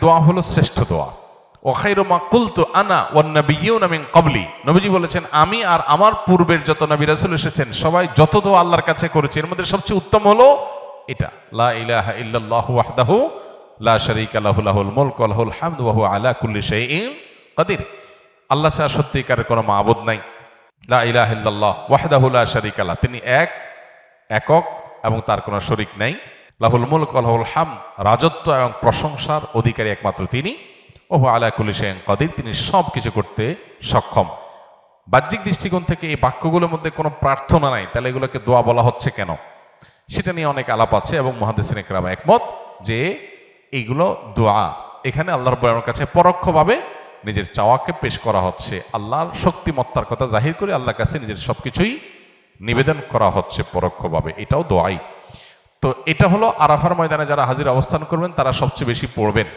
দোয়া হলো শ্রেষ্ঠ দোয়া। ওয়া খায়রু মা কুলতু আনা ওয়ান নাবিয়্যুনা মিন ক্বাবলি, নবীজি বলেছেন আমি আর আমার পূর্বের যত নবী রাসূল এসেছেন সবাই যত দোয়া আল্লাহর কাছে করেছে এর মধ্যে সবচেয়ে উত্তম হলো এটা, লা ইলাহা ইল্লাল্লাহু ওয়াহদাহু লা শারীকা লাহু লাহুল মুলকু ওয়া লাহুল হামদু ওয়া হুয়া আলা কুল্লি শাইইন কাদির। আল্লাহ ছাড়া সত্যিকারের কোনো মাবুদ নাই। লা ইলাহা ইল্লাল্লাহ ওয়াহদাহু লা শারীকা লাহু, তিনি একক এবং তার কোনো শরীক নাই। লাহুল মুলকু ওয়া লাহুল হামদ, রাজত্ব এবং প্রশংসার অধিকারী একমাত্র তিনি। ওয়া হুয়া আলা কুল্লি শাইইন কাদির, তিনি সব কিছু করতে সক্ষম। বাহ্যিক দৃষ্টিকোণ থেকে এই বাক্যগুলোর মধ্যে কোনো প্রার্থনা নাই, তাহলে এগুলোকে দোয়া বলা হচ্ছে কেন, সেটা নিয়ে অনেক আলাপ আছে এবং মুহাদ্দিসিনে কেরাম একমত যে এইগুলো দোয়া। এখানে আল্লাহ রাব্বুল আলামিনের কাছে পরোক্ষভাবে নিজের চাওয়াকে পেশ করা হচ্ছে, আল্লাহর শক্তিমত্তার কথা জাহির করে আল্লাহর কাছে নিজের সবকিছুই নিবেদন করা হচ্ছে পরোক্ষভাবে, এটাও দোয়াই। তো এটা হলো আরাফার ময়দানে যারা হাজির অবস্থান করবেন তারা সবচেয়ে বেশি পড়বেন।